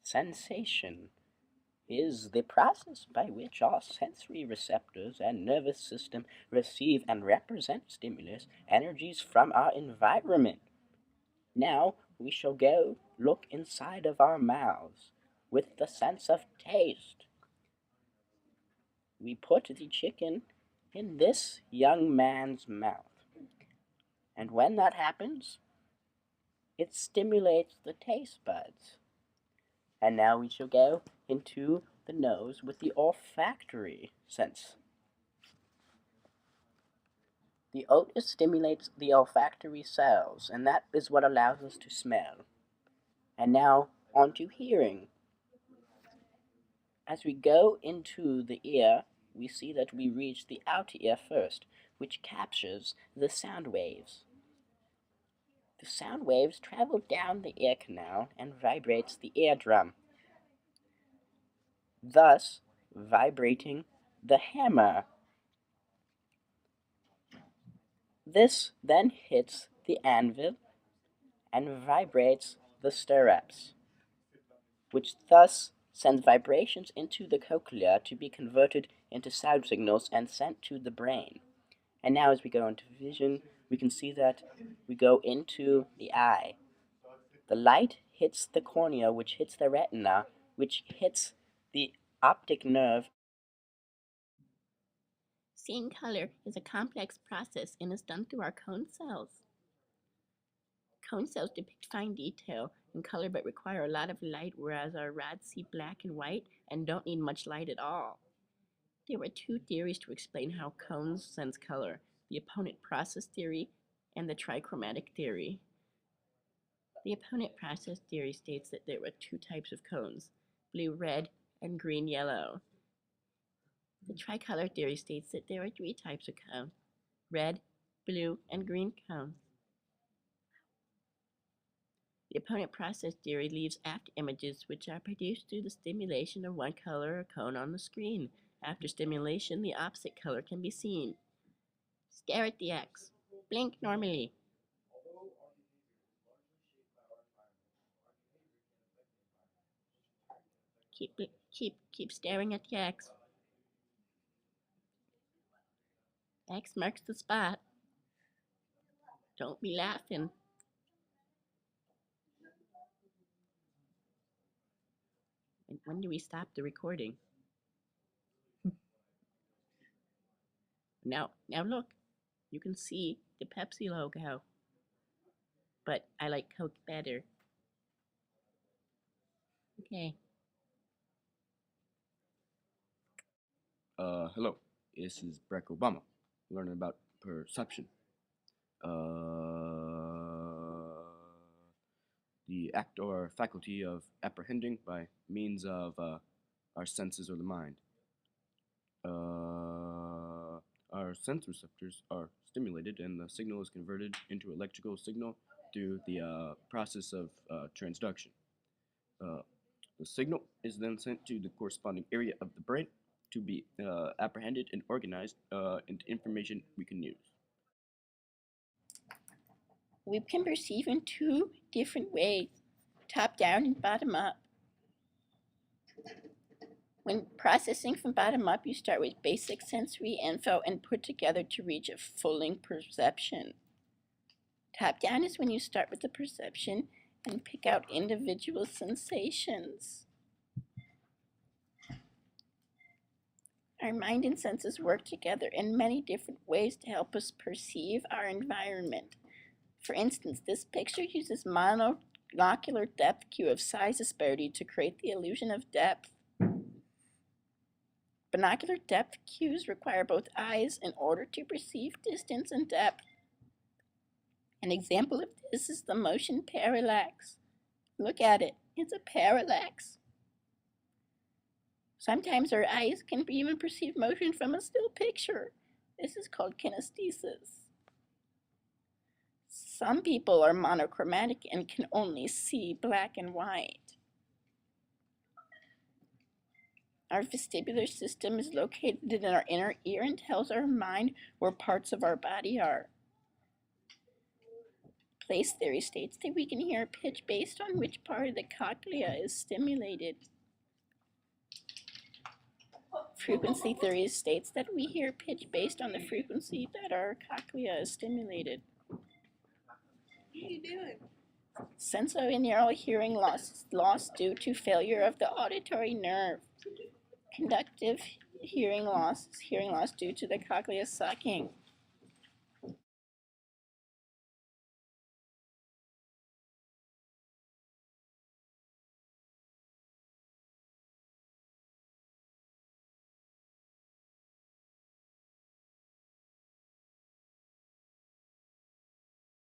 Sensation is the process by which our sensory receptors and nervous system receive and represent stimulus energies from our environment. Now we shall go look inside of our mouths with the sense of taste. We put the chicken in this young man's mouth, and when that happens, it stimulates the taste buds. And now we shall go into the nose with the olfactory sense. The odor stimulates the olfactory cells, and that is what allows us to smell. And now on to hearing. As we go into the ear, we see that we reach the outer ear first, which captures the sound waves. The sound waves travel down the ear canal and vibrates the eardrum, thus vibrating the hammer. This then hits the anvil and vibrates the stirrups, which thus sends vibrations into the cochlea to be converted into sound signals and sent to the brain. And now as we go into vision, we can see that we go into the eye. The light hits the cornea, which hits the retina, which hits the optic nerve. Seeing color is a complex process and is done through our cone cells. Cone cells depict fine detail and color but require a lot of light, whereas our rods see black and white and don't need much light at all. There were two theories to explain how cones sense color: the opponent process theory and the trichromatic theory. The opponent process theory states that there were two types of cones: blue-red and green-yellow. The tricolor theory states that there are three types of cones: red, blue, and green cones. The opponent process theory leaves after images which are produced through the stimulation of one color or cone on the screen. After stimulation, the opposite color can be seen. Stare at the X. Blink normally. Keep staring at the X. X marks the spot. Don't be laughing. And when do we stop the recording? Now look, you can see the Pepsi logo, but I like Coke better. Okay. Hello, this is Barack Obama, learning about perception. The act or faculty of apprehending by means of our senses or the mind. Our sense receptors are stimulated and the signal is converted into electrical signal through the process of transduction. The signal is then sent to the corresponding area of the brain to be apprehended and organized into information we can use. We can perceive in two different ways: top down and bottom up. When processing from bottom up, you start with basic sensory info and put together to reach a full perception. Top down is when you start with the perception and pick out individual sensations. Our mind and senses work together in many different ways to help us perceive our environment. For instance, this picture uses monocular depth cue of size disparity to create the illusion of depth. Binocular depth cues require both eyes in order to perceive distance and depth. An example of this is the motion parallax. Look at it, it's a parallax. Sometimes our eyes can even perceive motion from a still picture. This is called kinesthesis. Some people are monochromatic and can only see black and white. Our vestibular system is located in our inner ear and tells our mind where parts of our body are. Place theory states that we can hear pitch based on which part of the cochlea is stimulated. Frequency theory states that we hear pitch based on the frequency that our cochlea is stimulated. What are you doing? Sensorineural hearing loss due to failure of the auditory nerve. Conductive hearing loss due to the cochlea sucking.